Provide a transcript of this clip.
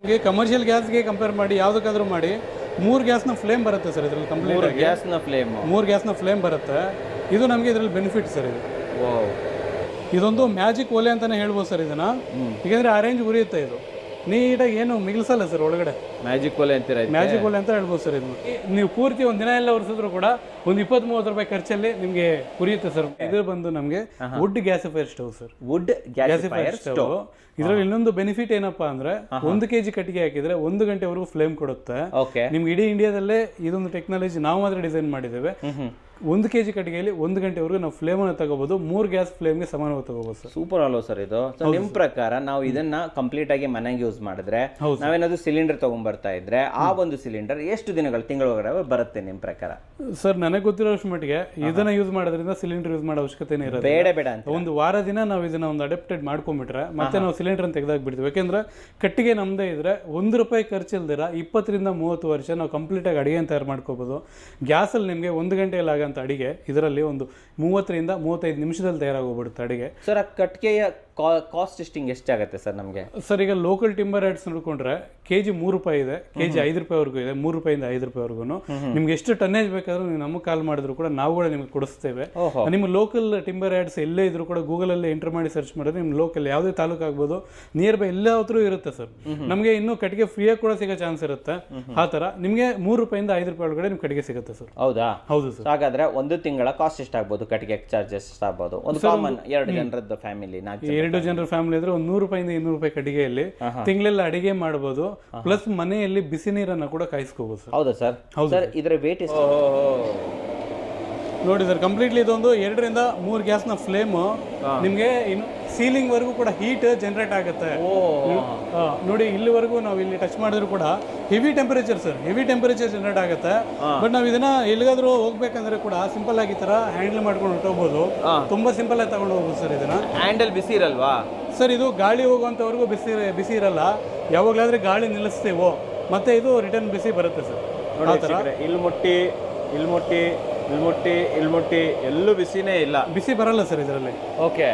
ನಿಮಗೆ ಕಮರ್ಷಿಯಲ್ ಗ್ಯಾಸ್ಗೆ ಕಂಪೇರ್ ಮಾಡಿ ಯಾವುದಕ್ಕಾದ್ರೂ ಮಾಡಿ 3 ಗ್ಯಾಸ್ನ ಫ್ಲೇಮ್ ಬರುತ್ತೆ ಸರ್ ಇದರಲ್ಲಿ ಕಂಪ್ಲೀಟ್ ಆಗಿ ಗ್ಯಾಸ್ನ ಫ್ಲೇಮ್ 3 ಗ್ಯಾಸ್ನ ಫ್ಲೇಮ್ ಬರುತ್ತೆ. ಇದು ನಮಗೆ ಇದರಲ್ಲಿ ಬೆನಿಫಿಟ್ ಸರ್ ಇದು. ಇದೊಂದು ಮ್ಯಾಜಿಕ್ ಒಲೆ ಅಂತಲೇ ಹೇಳ್ಬೋದು ಸರ್ ಇದನ್ನು. ಯಾಕೆಂದರೆ ಆರೆಂಜ್ ಉರಿಯುತ್ತೆ ಇದು, ನೀಟಾಗಿ ಏನು ಮಿಗಿಲ್ಸಲ್ಲ ಸರ್ ಒಳಗಡೆ. ಮ್ಯಾಜಿಕ್ ಒಲೆ ಅಂತೀರ? ಮ್ಯಾಜಿಕ್ ಒಲೆ ಅಂತ ಹೇಳ್ಬೋದು ಸರ್ ಇದು. ನೀವು ಪೂರ್ತಿ ಒಂದು ದಿನ ಎಲ್ಲ ಒರೆಸಿದ್ರು ಕೂಡ ಒಂದು 20-30 ರೂಪಾಯಿ ಖರ್ಚಲ್ಲಿ ನಿಮಗೆ ಉರಿಯುತ್ತೆ ಸರ್. ಇದು ಬಂದು ನಮಗೆ wood gasifier stove sir. Wood gasifier stove. ಇದರಲ್ಲಿ ಇನ್ನೊಂದು ಬೆನಿಫಿಟ್ ಏನಪ್ಪಾ ಅಂದ್ರೆ 1 kg ಕಟ್ಟಿಗೆ ಹಾಕಿದ್ರೆ 1 ಗಂಟೆವರೆಗೂ ಫ್ಲೇಮ್ ಕೊಡುತ್ತೆ. ನಿಮ್ಗೆ ಇಡೀ ಇಂಡಿಯಾದಲ್ಲೇ ಇದೊಂದು ಟೆಕ್ನಾಲಜಿ ನಾವು ಮಾತ್ರ ಡಿಸೈನ್ ಮಾಡಿದ್ದೇವೆ. 1 kg ಕಟ್ಟಿಗೆಯಲ್ಲಿ 1 ಗಂಟೆವರೆಗೂ ನಾವು ಫ್ಲೇಮ್ ಅನ್ನು ತಗೋಬಹುದು. 3 ಗ್ಯಾಸ್ ಫ್ಲೇಮ್ಗೆ ಸಮಾನವಾಗಿ ತಗೋಬಹುದು ಸರ್. ಸೂಪರ್ ಅಲ್ವಾ ಸರ್ ಇದು? ನಿಮ್ ಪ್ರಕಾರ ನಾವು ಇದನ್ನ ಕಂಪ್ಲೀಟ್ ಆಗಿ ಮನೆಗೆ ಯೂಸ್ ಮಾಡಿದ್ರೆ, ನಾವೇನಾದ್ರು ಸಿಲಿಂಡರ್ ತಗೊಂಡ್ಬರ್ತಾ ಇದ್ರೆ ಆ ಒಂದು ಸಿಲಿಂಡರ್ ಎಷ್ಟು ದಿನಗಳು ತಿಂಗಳೊಳಗಡೆ ಬರುತ್ತೆ ನಿಮ್ ಪ್ರಕಾರ? ಸರ್ ನನಗೆ ಗೊತ್ತಿರೋ ಮಟ್ಟಿಗೆ ಇದನ್ನ ಯೂಸ್ ಮಾಡೋದ್ರಿಂದ ಸಿಲಿಂಡರ್ ಯೂಸ್ ಮಾಡೋ ಅವಶ್ಯಕತೆ ಇರೋದು ಬೇಡ ಅಂತ ಒಂದು ವಾರ ದಿನ ನಾವು ಇದನ್ನ ಒಂದು ಅಡಾಪ್ಟೆಡ್ ಮಾಡ್ಕೊಂಡ್ಬಿಟ್ರೆ ಮತ್ತೆ ನಾವು ಸಿಲಿಂಡರ್ ಅಂತ ತೆಗೆದಾಕ್ಬಿಡ್ತೀವಿ. ಯಾಕೆಂದ್ರೆ ಕಟ್ಟಿಗೆ ನಮ್ದೇ ಇದ್ರೆ ₹1 ಖರ್ಚಿಲ್ದಿರ 20-30 ವರ್ಷ ನಾವು ಕಂಪ್ಲೀಟ್ ಆಗಿ ಅಡಿಗೆ ತಯಾರು ಮಾಡ್ಕೋಬಹುದು. ಗ್ಯಾಸಲ್ಲಿ ನಿಮಗೆ 1 ಗಂಟೆಯಲ್ಲಿ ಆಗಂತ ಅಡಿಗೆ ಇದರಲ್ಲಿ ಒಂದು 30-35 ನಿಮಿಷದಲ್ಲಿ ತಯಾರಾಗೋಗ್ಬಿಡುತ್ತೆ ಅಡಿಗೆ. ಸರ್ ಆ ಕಟ್ಟಿಗೆಯ ಕಾಸ್ಟ್ ಎಷ್ಟಾಗುತ್ತೆ ಸರ್ ನಮಗೆ? ಸರ್ ಈಗ ಲೋಕಲ್ ಟಿಂಬರ್ ರೇಟ್ಸ್ ನೋಡ್ಕೊಂಡ್ರೆ ಕೆಜಿ ₹3 ಇದೆ, ಕೆಜಿ ₹5 ಇದೆ. ₹3 ಇಂದ ₹5 ನಿಮ್ಗೆ ಎಷ್ಟು ಟನ್ನೇಜ್ ಬೇಕಾದ್ರೂ ನೀವು ನಮಗೆ ಕಾಲ್ ಮಾಡಿದ್ರು ಕೂಡ ನಾವು ಕೂಡ ನಿಮ್ಗೆ ಕೊಡಿಸ್ತೇವೆ. ನಿಮ್ಮ ಲೋಕಲ್ ಟಿಂಬರ್ ಯಾರ್ಡ್ಸ್ ಎಲ್ಲೇ ಇದ್ರು ಕೂಡ ಗೂಗಲ್ ಅಲ್ಲಿ ಎಂಟರ್ ಮಾಡಿ ಸರ್ಚ್ ಮಾಡಿದ್ರೆ ನಿಮ್ ಲೋಕಲ್ ಯಾವುದೇ ತಾಲೂಕು ಆಗ್ಬೋದು, ನಿಯರ್ ಬೈ ಎಲ್ಲ ಹತ್ರ ಇರುತ್ತೆ ಸರ್. ನಮಗೆ ಇನ್ನೂ ಕಟ್ಟಿಗೆ ಫ್ರೀಯಾಗಿ ಕೂಡ ಸಿಗೋ ಚಾನ್ಸ್ ಇರುತ್ತೆ. ಆ ತರ ನಿಮಗೆ ₹3 ಇಂದ ₹5 ಒಳಗಡೆ ನಿಮ್ಗೆ ಕಟ್ಟಿಗೆ ಸಿಗುತ್ತೆ ಸರ್. ಹೌದಾ? ಹೌದು ಸರ್. ಹಾಗಾದ್ರೆ ಒಂದು ತಿಂಗಳ ಕಾಸ್ಟ್ ಎಷ್ಟಾಗಬಹುದು? ಕಟ್ಟಿಗೆ ಚಾರ್ಜಸ್ ಎಷ್ಟಾಗಬಹುದು? ಒಂದು ಕಾಮನ್ 2 ಜನರದ್ದು ಫ್ಯಾಮಿಲಿ, 2 ಜನರ ಫ್ಯಾಮಿಲಿ ಇದ್ರೆ ಒಂದು ₹100 ಇಂದ ₹200 ಕಟ್ಟಿಗೆಯಲ್ಲಿ ತಿಂಗಳೆಲ್ಲ ಅಡಿಗೆ ಮಾಡಬಹುದು. ಪ್ಲಸ್ ಮನೆಯಲ್ಲಿ ಬಿಸಿ ನೀರನ್ನ ಕೂಡ ಕಾಯಿಸ್ಕೋಬಹುದು ಸರ್. ಹೌದಾ ಸರ್? ಸರ್ ಇದರ ವೇಟ್ ಎಷ್ಟು ನೋಡಿ ಸರ್? ಕಂಪ್ಲೀಟ್ಲಿ ಇದೊಂದು 2 ರಿಂದ 3 ಗ್ಯಾಸ್ನ ಫ್ಲೇಮ್ ನಿಮಗೆ ಇನ್ನು ಸೀಲಿಂಗ್ ವರೆಗೂ ಕೂಡ ಹೀಟ್ ಜನರೇಟ್ ಆಗುತ್ತೆ. ನೋಡಿ ಇಲ್ಲಿವರೆಗೂ ನಾವು ಇಲ್ಲಿ ಟಚ್ ಮಾಡಿದ್ರು ಕೂಡ heavy temperature sir, heavy temperature generate ಆಗುತ್ತೆ. ಬಟ್ ನಾವು ಇದನ್ನ ಎಲ್ಲಿಗಾದ್ರೂ ಹೋಗ್ಬೇಕಂದ್ರೆ ಕೂಡ ಸಿಂಪಲ್ ಆಗಿ ತರ ಹ್ಯಾಂಡಲ್ ಮಾಡ್ಕೊಂಡು ಹೊರಟೋಗ್ಬೋದು. ತುಂಬಾ ಸಿಂಪಲ್ ಆಗಿ ತಗೊಂಡು ಹೋಗ್ಬೋದು ಸರ್. ಇದನ್ನ ಹ್ಯಾಂಡಲ್ ಬಿಸಿ ಇರಲ್ವಾ ಸರ್? ಇದು ಗಾಳಿ ಹೋಗುವಂತವರೆಗೂ ಬಿಸಿ ಇರಲ್ಲ. ಯಾವಾಗಲಾದ್ರೆ ಗಾಳಿ ನಿಲ್ಲಿಸ್ತೇವೋ ಮತ್ತೆ ಇದು ರಿಟರ್ನ್ ಬಿಸಿ ಬರುತ್ತೆ ಸರ್. ಇಲ್ಲಿ ಮುಟ್ಟಿ ಎಲ್ಲೂ ಬಿಸಿನೇ ಇಲ್ಲ, ಬಿಸಿ ಬರಲ್ಲ ಸರ್ ಇದರಲ್ಲಿ. ಓಕೆ.